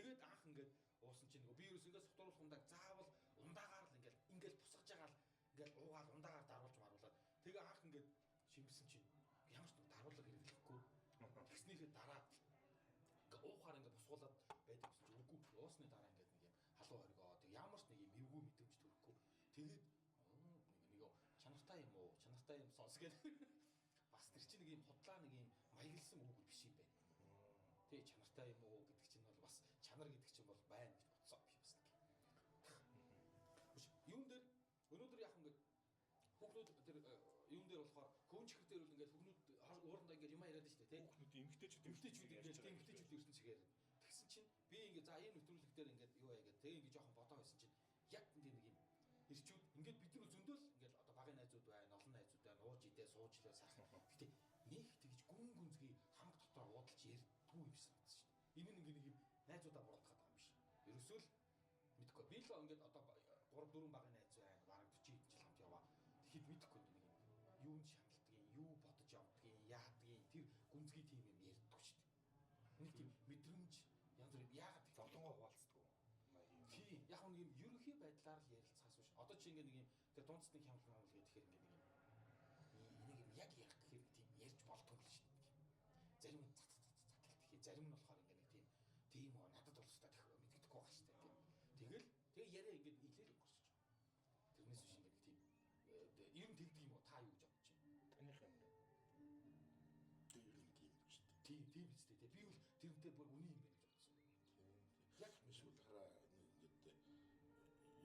Тэгээд анх ингээд уусан чинь нөгөө би ерөөс ингээд сотруулах ундааг заавал ундаагаар л ингээд бусгаж байгаа л ингээд уугаал ундаагаар даруулж маруулаад тэгээ анх ингээд шимсэн чинь ямар ч даруулга хэрэглэхгүй. Тэгснийхээ дараа ингээд уухаар ингээд босгуулаад байдаг гэсэн чинь үгүй уусны дараа ингээд нэг юм халуун хоригоо тэг ямар ч нэг юм эвгүй мэдрэмж төрөхгүй. Тэгээд нэг чанартай юм уу? Чанартай юм сонс гэдэг. Бас тэр чинь нэг юм худлаа нэг юм маяглсан үг биш юм байна. Тэ чанартай юм уу гэдэг чинь бол бас чанар гэдэг чинь бол байна гэж бодсон би бас нэг. Юун дээр өнөөдөр яг ингээд хүүхдүүд тэр юун дээр болохоор хөөнчхөр дээр бол ингээд хүүхдүүд уурандаа ингээд юм яриад шүү дээ тий. Хүүхдүүд эмгтээчүүд эмгтээчүүд ирсэн чигээр. Тэгсэн чинь би ингээд за энэ нэвтрүүлэг дээр ингээд юу яа гэдэг. Тэгээ ингээд жоохон бодоо байсан чинь яг ингээд нэг юм ирчүүд ингээд бид нар зөндөөл ингээд одоо багын найзууд байна, олон найзууд байна, ууж идээ, сууж лээ сайхан. Гэтэ нэг тэгж гүн гүнзгий хамаг дотор уудалж ярьдгүй юм шиг байна шүү дээ. Энэ нэг юм найзуудаа буруутгаад байгаа юм биш. Ерөөсөө л мэдгүй. Би л ингээд одоо 3 4 багын найз байна. Бараг 40 жил хамт яваа. Тэгэхэд мэдэхгүй нэг юм юунд шаналдгийг, юу бодож явдгийг, яадгийг тэр гүнзгий тийм юм ярьдгүй шүү дээ. Нэг тийм мэдрэмж янз бүр яагаад зовлонгоо хуваалцдаг. Тийм яг нэг юм ерөнхий байдлаар л ярилцахаас биш. Одоо чи ингээд нэг юм тэр дундсны хямрал гэхээр ингээд нэг юм яг ярих гэхээр тийм ярьж болтгүй л шүү дээ. Зарим тэгэхээр зарим нь болохоор ингээд нэг тийм оо надад бол өстой мэддэхгүй байгаа шүү дээ. Тэгэл тэгээ яриа ингээд илээл өнгөрсөж. Тэрнээс биш ингээд нэг тийм ер нь тэгдэг юм уу та юу гэж бодож байна? Таних юм бэ? Тэр юм тийм шүү дээ. Тийм биз дээ. Би бол тэрнтэй бүр үний юм байна гэж бодсон. Яг эсвэл хараа ингээд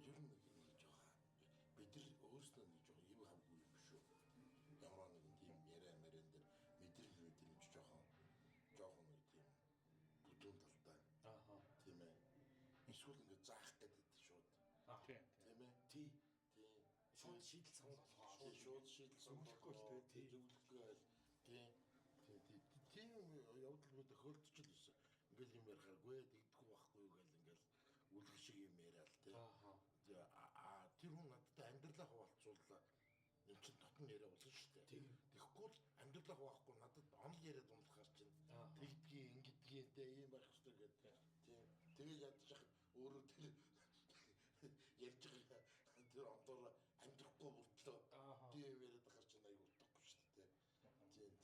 ер нь нэг жоохон бид нар өөрсдөө нэг жоохон юм хамгүй юм шүү. Ямар нэгэн тийм яриа мэрэн дээр мэдрэмж жоохон нэг тийм бүдүүн талтай. Ааха. Тийм ээ. Эсвэл ингээд заах гэдэг шууд. Тийм ээ. Тийм. Шууд шийдэл санал болгоо. Шууд шийдэл санал болгоо. Зөвлөхгүй байл. Тийм. Тийм явдал бид хөлтч л байсан. Ингээл юм ярихааргүй тэгдэхгүй байхгүй юу гэл ингээл үлгэр шиг юм яриад тийм. Тэр хүн надтай амьдралаа хуваалцууллаа. Энд чинь дотн яриа болсон шүү дээ. Тэгэхгүй л амьдралаа хуваахгүй надад онол яриад унлахаар чинь тэгдгийг ингэдгийг те ийм байх хэрэгтэй гэдэг. Тийм. Тэгээ ядчих өөрөө тэр ярьж байгаа тэр онтоор амьдрахгүй болтлоо. Тийм яриад байгаа чинь аяг утгагүй шүү дээ.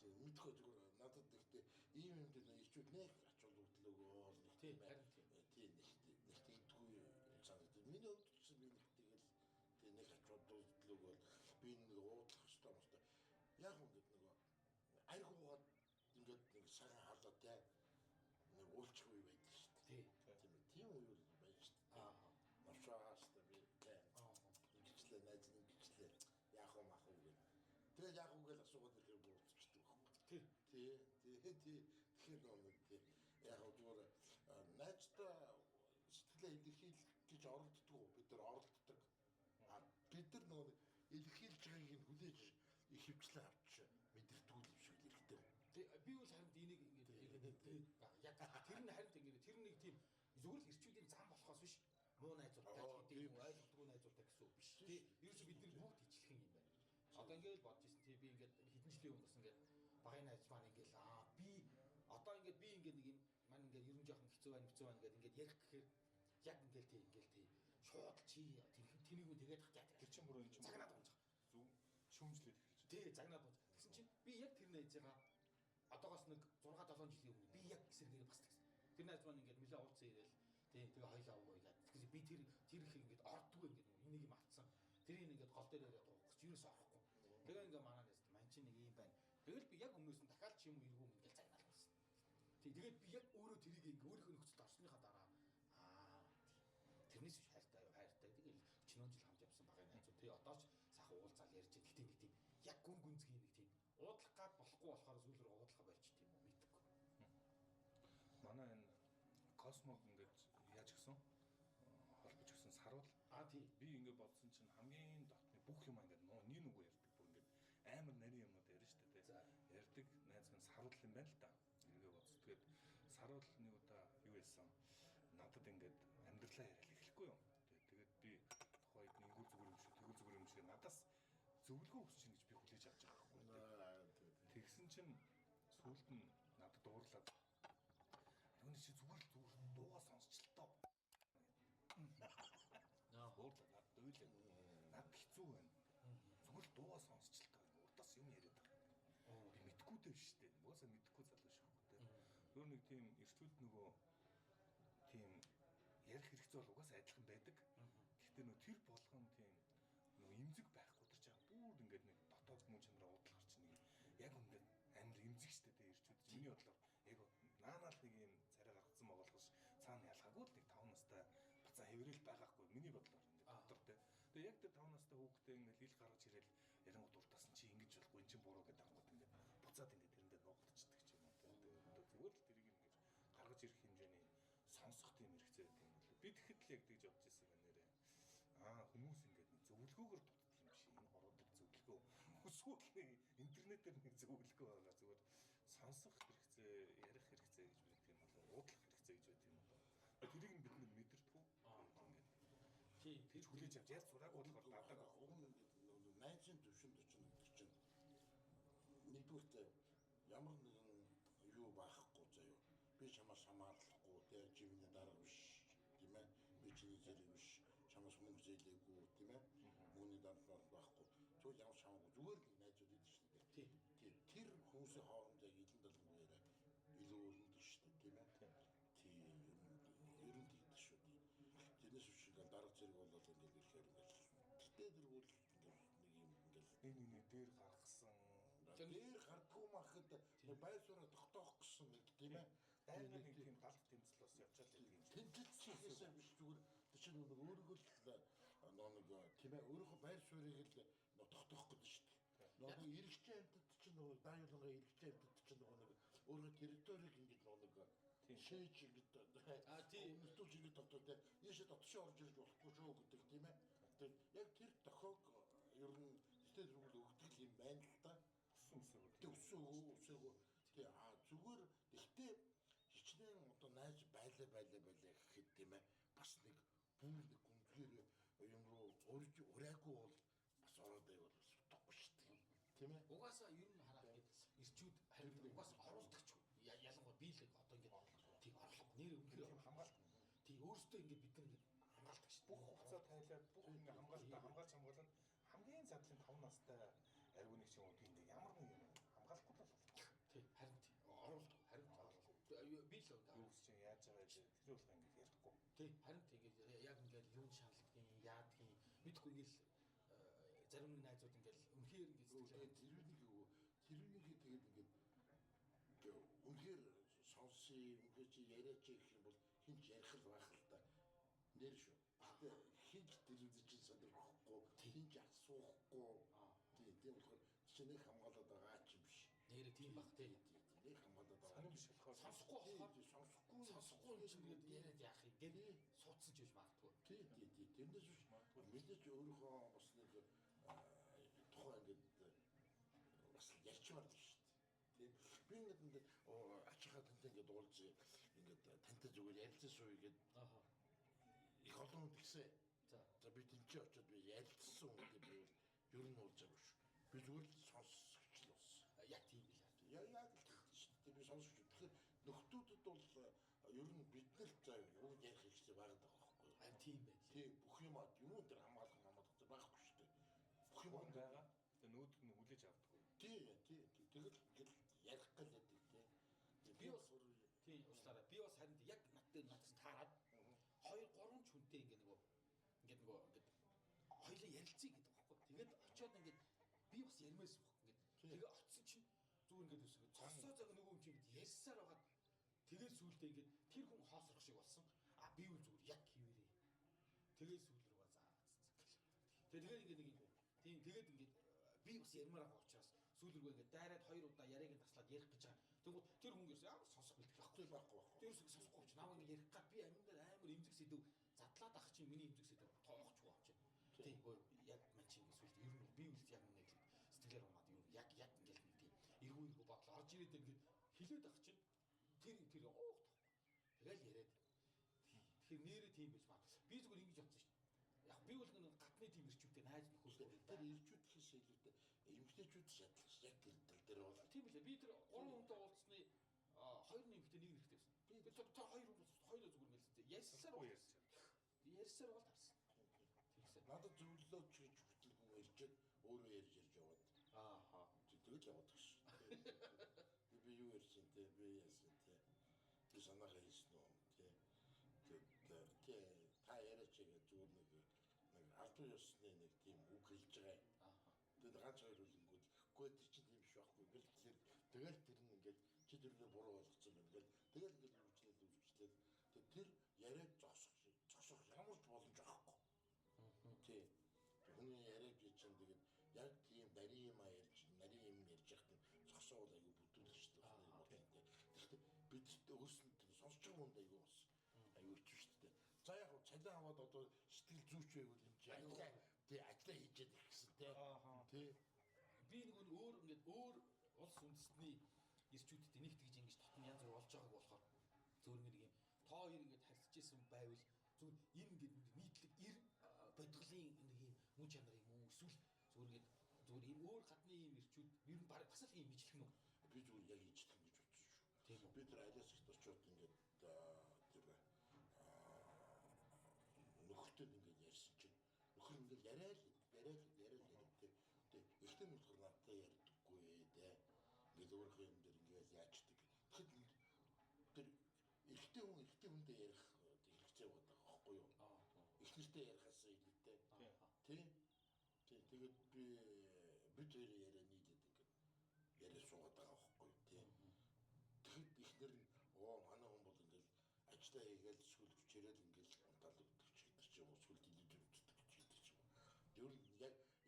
Тийм мэдгүй зүгээр надад гэхдээ ийм юм дээр ирчүүд нэг ачуул өгдлөөгөө л тийм нэг тэгдэггүй санагдав. Миний хувьд ч би нэг тэгэл тийм нэг ачуул өгдлөөгөө би нэг уудлах хэрэгтэй юм шиг. Яг ингээд нөгөө айгуугаад ингээд нэг саран халаа те нэг уулчих үе байдаг шүү дээ. Тийм үе байж шүү дээ. Маршаас би те ингэчлээ найз ингэчлээ яах юм ах уу гэх. Тэгээ яг үгээл асуугаад ирэхээр буурчдаг байхгүй. Тэгэхээр нэг яг зүгээр найзтай сэтгэлээ илэрхийлэх гэж оролддог. Бид нар оролддог. Бид нар нөгөө илэрхийлж байгааг нь хүлээж их хөвчлээ авч мэдэрдэг юм шиг л хэрэгтэй. Би бол харин энийг ингээд яг тэр нь харин ингээд тэр нэг тийм зүгээр л ирчүүдийн зам болохоос биш. Муу найзуудтай гэдэг юм ойлгодгүй найзуудтай гэсэн үг биш. Ерөөсөө бид нар бүгд ижилхэн юм байна. Одоо ингээд бодож ирсэн тий би ингээд хэдэн жилийн өмнөөс ингээд багын найз маань ингээд би одоо ингээд би ингээд нэг юм маань ингээд ерөн жоохон хэцүү байна ингээд ярих гэхээр яг ингээд тий шууд чи тэнийг үү тэгээд хатаад тэр чин бүрэн чин загнаад унж зүг шүмжлээд эхэлж тий загнаад унж гэсэн чинь би яг тэр найзгаа одоогоос нэг 6 7 жилийн өмнө би яг эсэргээр бас тэгсэн тэр найз маань ингээд нэлээ уулзсан ирээл тий тэгээ хоёлаа уугаа яа тэгэхээр би тэр их ингээд ордгүй ингээд энийг юм алдсан тэрийг ингээд гол дээр яриад уух гэж юус орохгүй. Тэгээ ингээд манаа нэст ман чи нэг юм байна. Тэгэл би яг өмнөөс нь дахиад ч юм уу иргүү ингээд загнаал байсан. Тэгээд би яг өөрөө тэрийг ингээд өөрийнхөө нөхцөлд орсныхаа дараа тэрнээс биш хайртай. Тэгэл 40 жил хамт явсан багын найзууд тий одоо ч сайхан уулзаал ярьж гэхдээ нэг тийм яг гүн гүнзгий нэг тийм уудлах гад болохгүй болохоор зүйлээр уудлах болчих тийм юм мэдгүй. Манай энэ космог ингээд яаж гисэн холбож өгсөн сарвал тий би ингээд бодсон чинь хамгийн дотны бүх юм ингээд нэг нүгөө ярьдаг бүр ингээд амар нарийн юмнууд ярьж штэ тий ярьдаг найз минь сарвал юм байна л да ингээд бодсон. Тэгээд сарвал нэг удаа юу хэлсэн надад ингээд амьдралаа яриад эхлэхгүй юм. Тэгээд би тухайд нэгүр зүгээр юм шиг надаас зөвлөгөө өгч чинь гэж би хүлээж авч байгаа байхгүй. Тэгсэн чинь сүүлд нь надад дуурлаад түүний чи зүгээр дуугаа сонсч хэцүү байна. Зүгээр л дуугаа сонсчлаа. Урдаас юм яриад байгаа. Би мэдгүй дээ шүү дээ. Угаасаа мэдгүй залуу шүү дээ. Өөр нэг тийм эртүүд нөгөө тийм ярих хэрэгцээ бол угаасаа адилхан байдаг. Гэхдээ нөгөө тэр болгон тийм нөгөө имзэг байхгүй тэр чам бүр ингээд нэг дотоод мөн чанараа удлах чинь яг үнэхээр амар имзэг шүү дээ эрчүүд. Миний бодлоор яг наанаал нэг юм царай гаргацсан байгуулгаш цаана ялгаагүй л нэг 5 настай бацаа хэврээл байгаахгүй миний бодлоор ингээд дотор тэ. Тэгээ яг тэр 5 настай хүүхдээ ингээд ил гаргаж ирэл ярингууд уртасан чи ингэж болохгүй эн чин буруу гэдэг ангууд ингээд буцаад ингээд тэрэндээ нуугдчихдаг ч юм уу тэ. Тэгээ зүгээр л тэрийг ингээд гаргаж ирэх хэмжээний сонсох тийм хэрэгцээ гэдэг юм болоо. Би тэгэхэд л яг тэгж бодож ирсэн байна нэрээ. Хүмүүс ингээд нэг зөвлөгөөгөр дутдаг юм шиг энэ хороодог зөвлөгөө. Эсвэл нэг интернетээр нэг зөвлөгөө байгаа зүгээр сонсох хэрэгцээ, ярих хэрэгцээ гэж бид тийм болоо. Уудлах хэрэгцээ гэж байт юм болоо. Тэрийг бид нэг мэдэрдэггүй. Ингээд. Тийм тэр хүлээж авч яаж сураагүй болохоор дадаг. Уг нь найзын төвшөнд очно гэдэг чинь нэгдүгээрт ямар нэгэн юу байхгүй заяа. Би чамаас хамаарлахгүй те живний дараа биш тийм ээ. Би чиний зэрэг биш. Чамаас мөнгө зээлээгүй тийм ээ. Мөнгөний дараа байхгүй. Тэгвэл ямар шамаагүй зүгээр л найзууд идэв шүү дээ. Тийм. Тэр хүмүүсийн хооронд яг илэн далгүй яриа илүү өрнөдөг шүү дээ тийм ээ. Тийм ер нь тийдэж шүү дээ. Тэрнээс биш ингээд дарга зэрэг болоод ингээд ирэхээр ингээд тэгтээ дэргүүл ингээд нэг юм ингээд нэг дээр гаргасан дээр гардггүй махад байр сууриа тогтоох гэсэн нэг тийм ээ. Нэг тийм галт тэмцэл бас явчаад байдаг юм. Тэмцэлсээс биш зүгээр чинь нэг өөрөөгөө л нэг тийм ээ өөрийнхөө байр суурийг л тогтоох гэдэг шүү дээ. Нэг иргэжтэй амьтад чинь нэг дайулангаа иргэжтэй амьтад чинь нэг өөрийнхөө территорийг ингээд нэг шээж ингээд нөтөж ингээд тогтоод яашаа дотшоо орж ирж болохгүй шүү гэдэг тийм ээ. Тэгээд яг тэр дохойг ер нь тэр зүйл өгдөг юм байна л да. Өсөөгөө тий зүгээр ихтэй хичнээн одоо найз байлаа гэхэд тийм ээ бас нэг бүр нэг гүнзгийр юм руу урьж урайгүй бол бас ороод байвал бас утгагүй шүү дээ тийм ээ. Угаасаа ер нь хараад ингээд ирчүүд харин угаасаа оруулдагч ялангуяа би л одоо ингээд тийм орлого нэр өнөхөр хамгаалт тий өөртөө ингээд бид нар ингээд хамгаалдаг шүү. Бүх хугацаа тайлаад бүх ингээд хамгаалж хамгаална хамгийн задлын 5 настай аргу нэг ч юм уу би ингээд ямар нэг юм хамгаалахгүй л болчих. Тий харин оруулдаг харин би л юу гэж чинь яаж байгаа гэж тэр болох ингээд ярихгүй. Тий харин тэгээд яг ингээд юу шаналдгийн яадгийн мэдхгүй ингээд зарим найзууд ингээд үнэхээр ингээд тэрүүнийг тэгээд ингээд үнэхээр сонсъё үнэхээр чи яриач гэх юм бол хинч ярих л байх л та нэр шүү. Гэтэ хинч телевизэн чинь сонирхохгүй хинч асуухгүй тийм болохоор чи нэг хамгаалаад байгаа ч юм биш. Нэрээ тийм бах тий нэг хамгаалаад байгаа. Санам биш болохоор сонсохгүй юм шиг ингээд яриад яах юм гээ суудсан ч биш магадгүй. Тий тэрнээс биш магадгүй мэдээж өөрийнхөө бас нэг тухайн ингээд бас ярьчмаар л шүү дээ. Би ингээд ач хатантай ингээд уулз ингээд тантай зүгээр ярилцсан сууя гэдэг. Их олон хүн тэгсэн. За би тэнцээ очиод би ярилцсан үнэндээ би ер нь уулзаагүй шүү. Би зүгээр л сонсогч л бас. Яг тийм л. Яг шүү дээ. Би сонсогч. Тэгэхээр нөхдүүдэд бол ер нь бид нар за юу ярих хэрэгтэй байгаад байгаа байхгүй юу? Тийм байх. Тийм бүх юм юу дээр хамгаалах байхгүй шүү дээ. Бүх юм байгаа. Тэгээ нүүд нь хүлээж авдаг. Тий. Тэгэл ингээд ярих гэлээд тий. Би бас тий уучлаарай. Би бас харин яг надтай таарад 2-3 ч хүнтэй ингээд нөгөө хоёлаа ярилцъя гэдэг байхгүй. Тэгээд очиод ингээд би бас ярмаас баг ингээд тэгээ очсон чинь зүгээр ингээд өсгөө. Цоссоо цаг нөгөө юм чи ингээд ярьсаар байгаа. Тэгээд сүултээ ингээд тэр хүн хоосрох шиг болсон. Би үл зүгээр яг хിവэрээ. Тэгээд сүүл рүү заа. Тэгээд ингээд нэг юм. Тийм тэгээд ингээд би бас ярмаар байгаа учраас сүүл рүү ингээд дайраад 2 удаа яриаг нь таслаад ярих гэж байгаа. Тэгвэл тэр хүн ерөөс ямар сонсох бэлтгэхгүй байхгүй. Тэр ерөөс сонсохгүй ч намайг ярих гад би амьдаар амар имзэг сэдв задлаад ах чинь миний имзэг сэдв тоохчгүй авч. Тийм яг мань чинь эсвэл ер нь би үл яг нэг сэтгэлээр унаад юу яг ингээд нэг тийм эргүү бодол орж ирээд ингээд хилээд ах чинь тэр уух тахгүй. Тэгэл яриад. Тэгэхээр нэрээ тийм байж маа. Би зүгээр ингэж бодсон шүү. Яг би бол нэг гатны тийм ирчүүдтэй найз нөхөд тэр ирчүүд гэхээс илүүтэй эмгтээчүүд шатлах яг тэр тал дээр бол тийм билээ. Би тэр 3 хүнтэй уулзсны 2 эмгтээ нэг эрэгтэй байсан. Би тэр 2 хүн хоёулаа зүгээр мэлсэн. Ярьсаар бол тарсан. Тэгсэн. Надад зөвлөлөө ч гэж хөтлөхгүй өөрөө ярьж яваад. Аа. Тэгэл яваад гэж. Би юу ярьсан те би яасан те. Би санаагаа хийсэн үү те. Та яриач яг зүгээр нэг албан ёсны нэг тийм үг хэлж байгаа. Тэгээд ганц хоёр үлэнгүүд үгүй тэр чинь тийм биш байхгүй гэл тэгэл тэр нь ингээд чи тэрнээ буруу ойлгоцсон байна гэл тэгэл ингээд үргэлжлээд тэр яриад зогсох ямар ч боломж байхгүй. Тий. Хүний яриад чинь тэгээд яг тийм нарийн юм ярьж яхад зогсоол аягүй бүтүүлэгчтэй байна. Гэхдээ бид өөрсөнд сонсож байгаа юм аягүй бас аягүй ч шүү дээ. За яг цалин аваад одоо сэтгэл зүйч байвал юм чи ажиллаа ажлаа хийж яах гэсэн тий. Би нэг өөр ингээд өөр улс үндэстний ирчүүдэд нэг тэгж ингэж татна янз бүр болж байгааг болохоор зөвөр нэг юм тоо хоёр ингээд харьцаж исэн байвал зөв энэ ингээд нийтлэг бодголын нэг юм мөн чанар юм уу эсвэл зөвөр ийм өөр гадны юм ирчүүд ер нь баг бас л ийм ижлэх нь би зүгээр яг ижлэх гэж бодсон шүү. Тийм үү. Би тэр айлаас их очиод ингээд тэр нөхөртэй ингээд ярьсан чинь нөхөр ингээд яриад тэг ихтэй нөхөр надтай ярьдаггүй дээ. Ингээд өөрийнхөө юм дээр ингээд яачдаг. Тэгэхэд тэр ихтэй хүндээ ярих хэрэгцээ байдаг байхгүй юу? Ихнэртэй ярихаас илүүтэй. Тийм. Тэгээд бид хоёр яриа нийлээд ингээд яриа суугаад байгаа байхгүй юу? Тийм. Тэгэхэд ихнэр нь манай хүн бол ингээд ажлаа хийгээл эсвэл хүчээрэл ингээд унтаал өгдөг ч гэдэг ч юм уу эсвэл дэлгэж өгдөг ч гэдэг ч юм уу. Тэр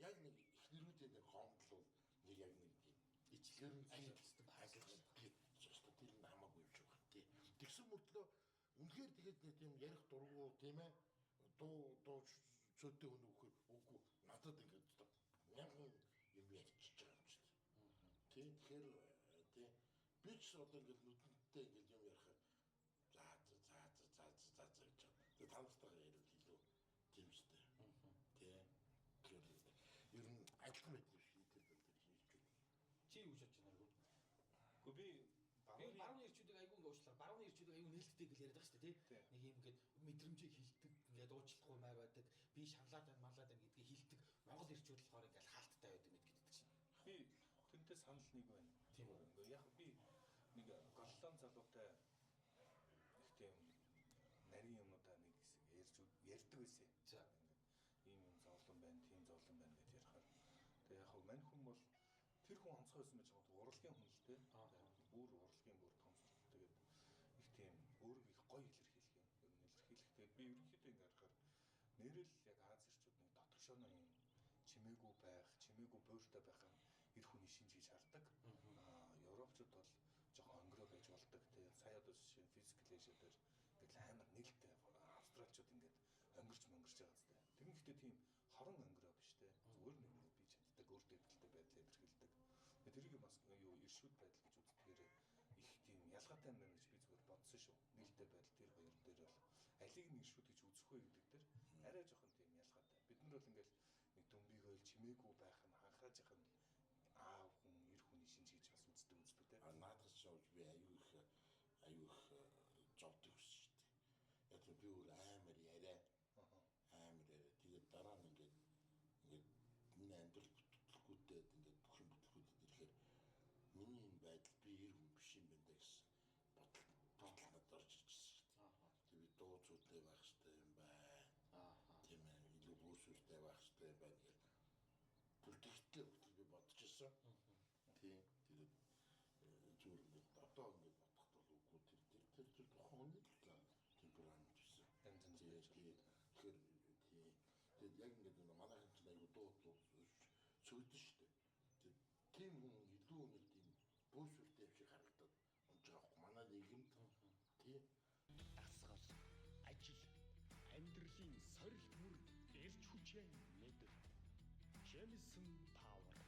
яг нэг ихнэрүүдийн нэг гомдол нэг яг нэг тийм ичгээр айлтдаг хайсдаг тэр нь хамаагүй юм шиг байна тий. Тэгсэн мөртлөө үнэхээр тэгээд нэг тийм ярих дургу тийм ээ дуу цөдөө хүн үгүй надад ингээд мянган юм ярьчих байгаа юм шиг тий. Тэгэхээр тий би ч одоо ингээд нүдэнтэй ингээд юм ярих за гэж тэгээд тамстайгаар ярил илүү тийм шүү дээ тий. Ер нь адилхан байдаг шүү дээ тэр хийж байна. Чи юу шатж байна гоо? Гэхдээ би барууны ирчүүдийг айгүй ингээ уучлаа. Барууны ирчүүдийг айгүй нээлттэй гэж яриад байгаа шүү дээ тий. Нэг юм ингээд мэдрэмжийг хилдэг, ингээд уучлахгүй май байдаг, би шаналаад байна, малаад байна гэдгийг хилдэг. Монгол ирчүүд болохоор ингээд хаалттай байдаг мэт гэдэг чинь. Би тэрнтэй санал нэг байна. Тийм үү. Ингээ яг би нэг голлон залуутай их тийм нарийн юмудаа нэг ярьдаг байсан. За ийм юм зовлон байна, тийм зовлон байна гэж ярихаар. Тэгээ яг хөө мань хүн бол тэр хүн онцгой байсан байж байгаа урлагийн хүн л дээ. Бүр урлагийн бүр томсол. Тэгээд их тийм өөрийг их гоё илэрхийлэх юм. Ер нь илэрхийлэх. Тэгээд би ерөнхийдөө ингэ харахаар нэрэл яг Аз ирчүүд нэг дотгошооно юм чимээгүй байх, чимээгүй буйртай байх юм эр хүний шинж гэж хардаг. Европчууд бол жоохон онгороо байж болдог. Тэгээд сая одоо жишээ физикал эшээ дээр ингээд амар нээлттэй австралчууд ингээд онгорч байгаа зү. Тэр нь ихтэй тийм хорон онгороо биш те. Зүгээр нэг би чаддаг өөртөө итгэлтэй байдлаа илэрхийлдэг. Тэрийг бас юу иршүүд байдал гэж үздэгээр их тийм ялгаатай юм байна гэж би зүгээр бодсон шүү. Нээлттэй байдал тэр хоёр дээр бол алиг нэг иршүүд гэж үзэх вэ гэдэг дээр арай жоохон тийм ялгаатай. Бид нар бол ингээд нэг дүмбийгөөл чимээгүй байх нь ханхааж явах нь аав хүн эр хүний шинж гэж бас үздэг те. Наадас шоуж би аюу их зовдөг шүү дээ. Яг би өөр амар яриа. Тэгээд дараа нь ингээд миний амьдрал бүтэлгүүтэй ингээд бүх юм бүтэлгүүтэд ирэхээр миний энэ байдал би эр хүн биш юм байна гэсэн бодол надад орж ирчихсэн шүү дээ. Тэгээд би дуу цуутай байх хэрэгтэй юм байна. Тийм ээ, илүү бөөсөртэй байх хэрэгтэй юм байна гэж бүртгэгдээ хөтөл би бодчихсон. Тийм. Тэгээд зүгээр ингээд одоо ингээд бодоход бол үгүй тэр тухайн нэг темперамент гэсэн. Тэгээд яг ингээд манайхан ч аягүй дуу цөгдөн шүү дээ. Тийм хүн илүү нэг тийм бөөсөртэй юм шиг харагдаад онж байгаа хгүй манай нийгэмд тийм дасгал ажил амьдралын сорилт мөр эрч хүчээ мэдэр Jameson Power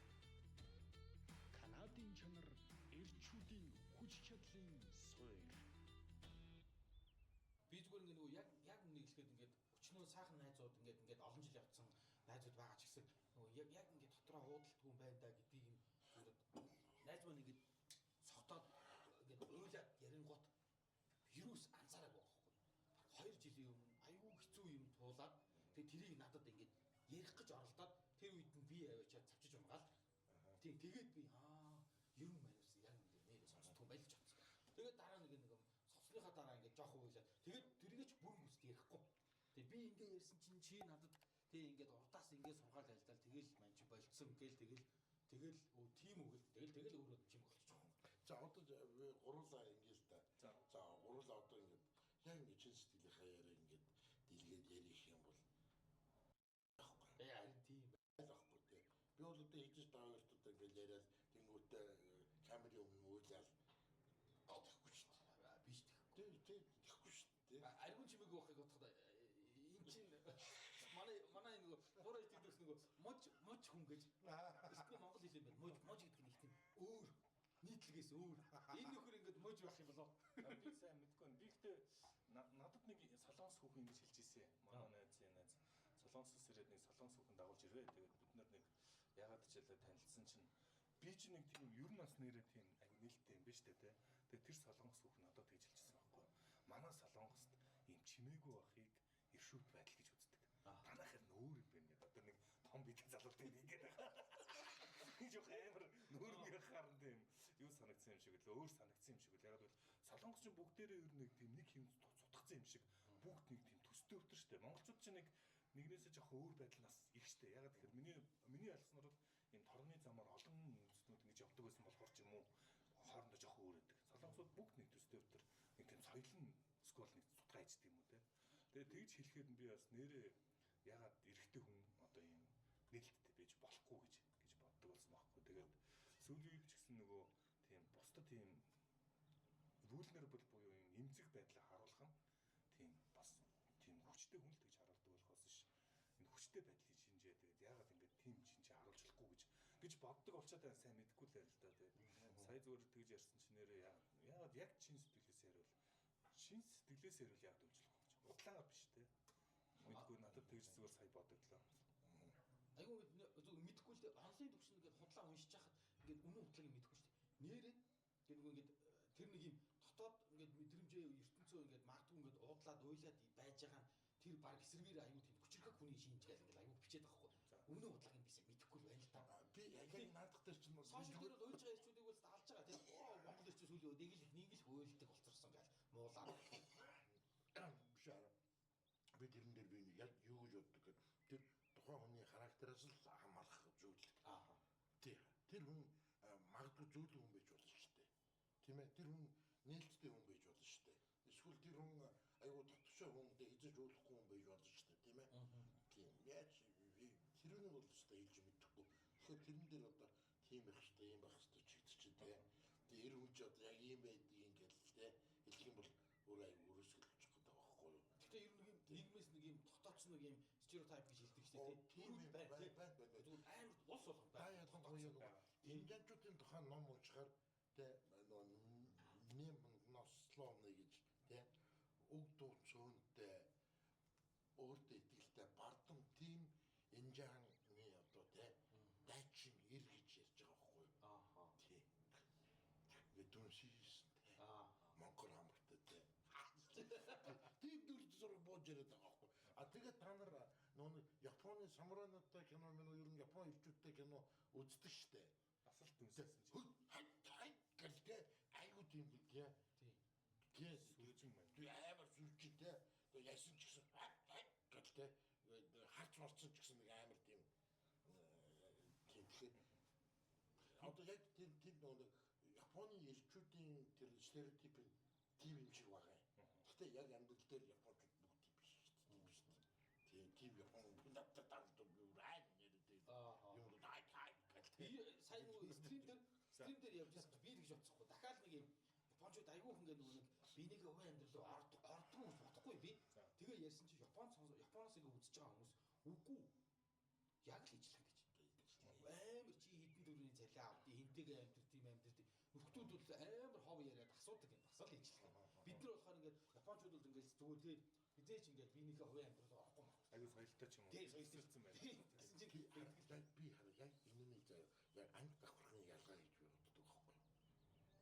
Канадын чанар эрчүүдийн хүч чадлын суурь. Би зүгээр ингээ яг нэг хэлэхэд ингээд өчнөө сайхан найзууд ингээд олон жил явцсан найзууд байгаа ч гэсэн нөгөө яг ингээд дотроо худалдгүй юм байна да гэдгийг нь найз маань ингээд согтоод ингээд ойлаад ярингууд вирус анзаараагүй байхгүй. 2 жилийн өмнө аюу хэцүү юм туулаад тэгээ тэрийг надад ингээд ярих гэж оролдоод тэр үед нь би аваачаад цавчиж унгаал. Тийм тэгээд би ер нь манус яг ингэ нэрээ сонсдгүй байлж чадсан. Тэгээд дараа нэг сонсныхаа дараа ингэ жоох хуйлаад тэгээд тэрийгч бүр бүст ярихгүй. Тэгээд би ингэ ярьсан чинь чи надад тэг ингээд урдаас ингээд сунгаал айлдал тэгэл маань чи болцсон гээл тэгэл тийм үг л тэгэл өөрөө чим болчих жоох. За одоо гурлаа ингээл та. За гурлаа одоо ингээд яг ингээд чин сэтгэлийнхаа яриа ингээд дэлгээд ярих юм бол харин тийм байхгүй тий. Би бол одоо хийж байгаа хоёртууд ингээд яриад тэнгуүтэй камерын өмнө үйлээл авахгүй шүү дээ. биш Тий тэгэхгүй шүү дээ. Аргун чимээг явахыг бодоход энэ чинь манай нөгөө гурай тийдээс нөгөө мож хүн гэж эсвэл монгол хэлээр байна. Мож гэдэг нь их тийм өөр нийтлэгээс өөр. Энэ нөхөр ингээд мож байх юм болоо. Би сайн мэдгүй. Би гэхдээ надад нэг солонгос хүүхэн ингэж хэлж ирсэн. Манай найзын найз солонгосоос ирээд нэг солонгос хүүхэн дагуулж ирвэ. Тэгээд бид нар нэг ягаад ч ялаа танилцсан чинь би ч нэг тийм ер нь бас нэрээ тийм аяг нээлттэй юм биш үү те. Тэгээд тэр солонгос хүүхэн одоо тэгж хэлчихсэн байхгүй. Манай солонгост ийм чимээгүй байхыг иршүүд байдал гэж үздэг. Танах хэрэг өөр юм байна гэдэг. Одоо нэг том бидэн залуутай ингээд байгаа. Гэж яг амар нүүрний харан тийм юу санагдсан юм шиг л өөр санагдсан юм шиг л ягаад гэвэл солонгос ч бүгдээрээ ер нь нэг тийм нэг юм цутгацсан юм шиг бүгд нэг тийм төстэй өвтөр штэ. Монголчууд ч нэгнээсээ жоох өөр байдлаас их штэ. Ягаад гэхээр миний ялснаар бол энэ торгоны замаар олон үндэстнүүд ингэж явдаг байсан болохоор ч юм уу хоорондоо жоох өөр байдаг. Солонгосууд бүгд нэг төстэй өвтөр нэг тийм соёлын скол нэг цутгаа ичдэг юм уу те. Тэгээд тэгж хэлэхэд би бас нэрээ ягаад эрэгтэй хүн одоо юм нээлттэй байж болохгүй гэж боддог болсон байхгүй. Тэгээд сүүлийн үед ч гэсэн нөгөө тийм бусдад тийм vulnerable буюу юм эмзэг байдлаа харуулах нь тийм бас тийм хүчтэй хүн л гэж харуулдаг болохоос ш. Энэ хүчтэй байдлыг шинжээ тэгээд ягаад ингэж тийм шинжээ харуулж болохгүй гэж боддог болчоод байна сайн мэдэхгүй л байл л да тэгээд сая зүгээр тэгж ярьсан чинь нэрээ ягаад яг чин сэтгэлээс яривал ягаад өвчлөхгүй гэж удлаагаар биш те. Мэдгүй надад тэгж зүгээр сая бодогдлоо. Айгуу зөв мэдэхгүй л дээ. Онлайн төвшин ингээд худлаа уншиж хахад ингээд үнэн утгыг мэдэхгүй шүү дээ. Нээрээ тэр нэг юм дотоод ингээд мэдрэмжээ ертөнцөө ингээд магадгүй ингээд уудлаад уйлаад байж байгаа нь тэр баг эсрэгээр айгуу тийм хүчрхэг хүний шинжгээл ингээд айгуу бичээд байгаа хгүй. Үнэн утгыг нь бисээ мэдэхгүй л байна л да. Би яг наадах дээр чинь сошиал дээр бол уйж байгаа ирчүүдийг бол даалж байгаа тийм Монгол ирчүүд сүүлийн нэг л хөөлдөг болчихсон гал муулаа. Биш аа. Би тэрэн дээр би яг юу гэж боддог гэхээр тэр тухайн хүний характераас л хамаарах зүйл. Тий. Тэр хүн магадгүй зөөлөн хүн байж болно шүү дээ. Тийм ээ. Тэр хүн нээлттэй хүн байж болно шүү дээ. Эсвэл тэр хүн айгуу татвшаа хүндээ эзэж уулахгүй хүн байж болно шүү дээ. Тийм ээ. Тийм. Яаж тэрүүнийг бол өстой хэлж мэдэхгүй. Тэгэхээр тэрэн дээр одоо тийм их хэвээр юм байх хэвээр чигт чинь тий. Тэгээ эр хүн ч одоо яг ийм байдаг юм гээл тий. Хэлэх юм бол өөр айгуу өрөөсгөлж байгаа байхгүй юу? Гэтэ ер нь нийгмээс нэг юм дотоодч нэг юм стереотип гэж хэлдэг шүү дээ. Тийм юм байна. Зүгээр амар ус болгох байна. Ялангуяа инженчүүдийн тухай ном уншихаар тий нослооны гэж тий үг дуу цөөнтэй өөртөө итгэлтэй бардам тийм инжааны одоо тий дайчин ир гэж ярьж байгаа байхгүй юу? Тий. Ведуншис тий. Монгол хамттай тий. Тийм дүр зураг бууж яриад байгаа байхгүй. Тэгээд та нар нөгөө Японы самурайнуудтай кино ер нь Япон ирчүүдтэй кино үздэг штэ. Асал дүнссэн чинь. Гэлтэй айгуу тийм тий. Тий. Сүржин байна. Би амар сүржинтэй. Тэгээд ясан ч гэсэн гэлтэй харч марцсан ч гэсэн нэг амар тийм тэгэхээр одоо яг тэр нөгөө Японы ирчүүдийн тэр стереотипын тийм юм шиг байгаа юм. Гэхдээ яг амьдрал дээр Японууд бүгд тийм биш шүү дээ. Тийм тийм Япон надад таардаг юу рай нэртэй. Юм уу тай би сайн нөгөө стрим дээр явж байсан би тэгж бодсохгүй. Дахиад нэг юм Японууд айгүй хүн гэдэг нэг бинийгээ хувийн амьдрал руу ордгоо бодохгүй би. Тэгээ ярьсан чи Японоос ингээ үзэж байгаа хүмүүс үгүй яг л ижлэх гэж. Амар чи хитэн төрлийн цалиа авдیں۔ Энтэйгээ амьдрт юм амьдрт. Нөхдүүд бол амар хов яриад асуудаг юм. Басаал ижлэх. Бид нар болохоор ингээд Японууд бол ингээд зүгээр тий хизээч ингээд бинийхээ хувийн амьдрал руу орохгүй маа. Аюу соёлтой ч юм уу. Тий соёлтой байна. Гэсэн чинь би яг энэний заяа яг анги давхрахын ялгаа гэж би боддог байхгүй.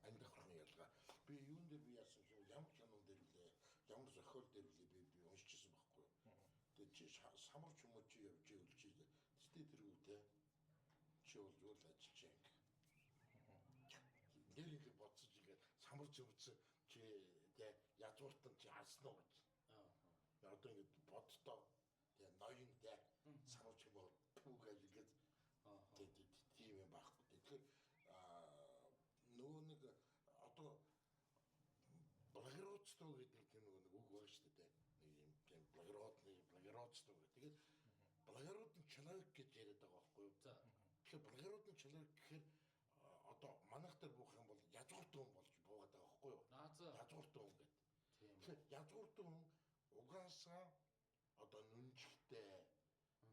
Анги давхрахын ялгаа. Би юун дээр би яасан юм ямар кинон дээр үлээ ямар зохиол дээр үлээ би уншижсэн байхгүй. чи самар ч юм уу чи явж ивэл чи тэстэй тэргүү те чи бол юу л ажиллаж юм. Нэрийг бодсож ингээд самарч өвч чи те язгууртан чи алсан уу гэж. Одоо ингээд боддоо те ноён те самарч юм бол пүүг ажиллаж тийм юм байхгүй. Тэгэхээр нөгөө нэг одоо благородство гэдэг тийм нэг үг байна шүү дээ. Нэг юм тийм благородство гэдэг. Тэгээд благородный человек гэж яриад байгаа байхгүй юу? За. Тэгэхээр благородный человек гэхээр одоо манайх дээр буух юм бол язгууртан хүн болж буугаад байгаа байхгүй юу? Язгууртан хүн гэдэг. Тэгэхээр язгууртан хүн угаасаа одоо нүнжигтэй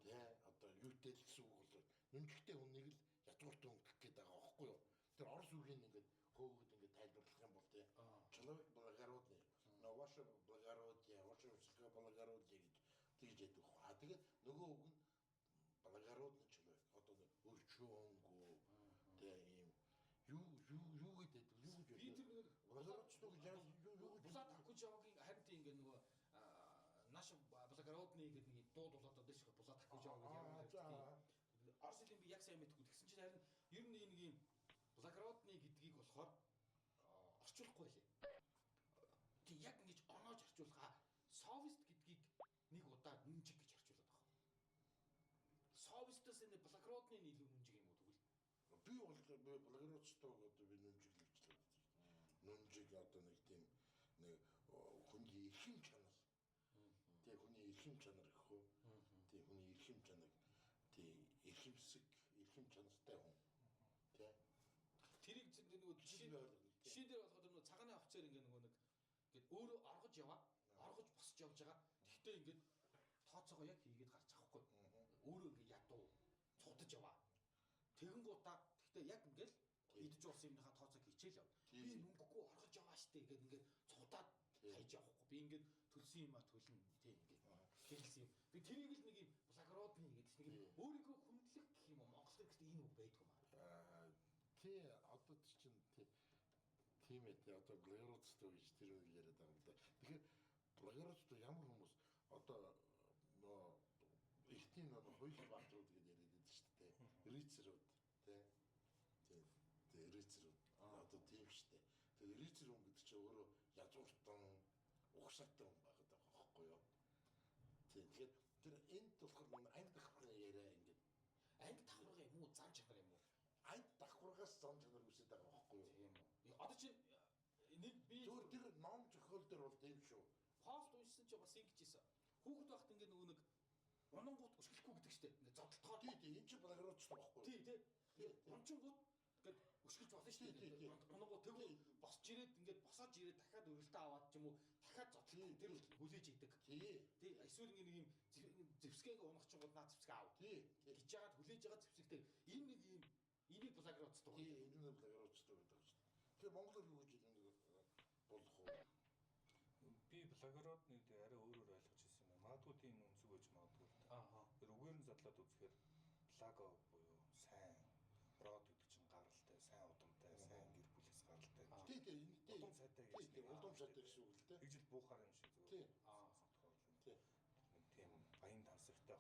тэ одоо юутэй л гэсэн үг бол нүнжигтэй хүнийг л язгууртан хүн гэх гээд байгаа байхгүй юу? Тэр орос үгийн ингээд хөөгд ингээд тайлбарлах юм бол тэ человек благородный, но ваше благородие, ваше высокоблагородие гэж тэгж яддаг. Тэгээд нөгөө үг нь благородный человек одоо өрчөөнгөө тэ ийм юу гэдэг юу гэж би тэр нэг благородство гэж юу Булат Акужавагийн харин тийм ингээд нөгөө наш благородный гэдэг нэг дуу дуулаад дэш Булат Акужава гэж яваад Арсенал би яг сайн мэдгүй тэгсэн чинь харин ер нь нэг юм благородный гэдгийг болохоор орчуулахгүй байлээ. Тэг яг ингэж оноож орчуулгаа совист гэдгийг нэг удаа нүнжиг гэж орчуулад байгаа. Совистаас энэ благородны илүү нүнжиг юм уу тэгвэл би бол благородство гэдэг би нүнжиг хэлчихлээ. Нүнжиг одоо нэг тийм нэг хүний эрхэм чанар. Тэг хүний эрхэм чанар гэх үү? Тэг хүний эрхэм чанар тэг эрхэмсэг эрхэм чанартай хүн. Тэг тэрийг нөгөө жишээ дээр болгоод нөгөө цагааны офицер ингээ нөгөө нэг ингээд өөрөө оргож яваа оргож босч явж байгаа. Тэгтээ ингээд тооцоогоо яг хийгээд гарч авахгүй. Өөрөө ингээ ядуу цуудаж яваа. Тэгэн гутаа тэгтээ яг ингээл идэж уусан юмныхаа тооцоог хичээл яв. Би мөнгөгүй оргож яваа штэ гэдэг ингээд цуудаад хайж явахгүй. Би ингээд төлсөн юмаа төлнө тийм ингээд хэлсэн юм. Би тэрийг л нэг юм благородны гэдэг нэг юм өөрийгөө хүндлэх гэх юм уу Монгол гэдэг энэ үг байдгүй маа. Тий одоо чинь тийм ээ одоо благородство гэж тэр үг яриад байгаа юм да. Тэгэхээр благородство ямар хүмүүс одоо нөө ихтийн нөгөө хууль баатрууд гэж яриад байдаг шүү дээ. Рицерүүд тий рицерүүд одоо тийм шүү дээ. Тэгээд рицер хүн гэдэг чинь өөрөө язгууртан угсаатан хүн байгаад байгаа байхгүй юу? Тий тэгэхээр тэр энд болохоор анги давхрын яриа ингээд анги давхрын юм уу зам чанар юм уу? Анги давхрагаас зам чанар үсэж байгаа байхгүй юу? Тийм үү. Одоо чинь нэг би зөв тэр ном зохиол дээр бол тийм шүү. Пост уншсан чи бас ингэж ийсэн. Хүүхэд байхад ингээ нөгөө нэг унангууд өшгөлөхгүй гэдэг штеп. Ингээ зодтолтоо. Тий энэ чинь благородство байхгүй юу? Тий. Унчингууд ингээд өшгөлж болно штеп. Унангууд тэгвэл босч ирээд ингээд босоод ирээд дахиад өрөлтөө аваад ч юм уу дахиад зодтолтоо тэр хүлээж идэг. Тий. Эсвэл ингээ нэг юм зэвсгээг унах чинь гол наа зэвсгээ аав. Тий. Гэж яагаад хүлээж байгаа зэвсэгтэй энэ нэг юм энийг благородство. Тий энэ благородство гэдэг шүү дээ. Тэгэхээр Монголоор юу гэж юм болох уу? Би благородны дээр арай өөрөөр ойлгож ирсэн юм. Магадгүй тийм үнцэг байж магадгүй. Тэр үгээр нь задлаад үзэхээр благо буюу сайн род гэдэг чинь гаралтай, сайн удамтай, сайн гэр бүлээс гаралтай. Тий. Удам сайтай гэж. Удам сайтай гэсэн үг л дээ. Тэгжил буухаар юм шиг зүгээр. Тий. Тийм баян тансагтай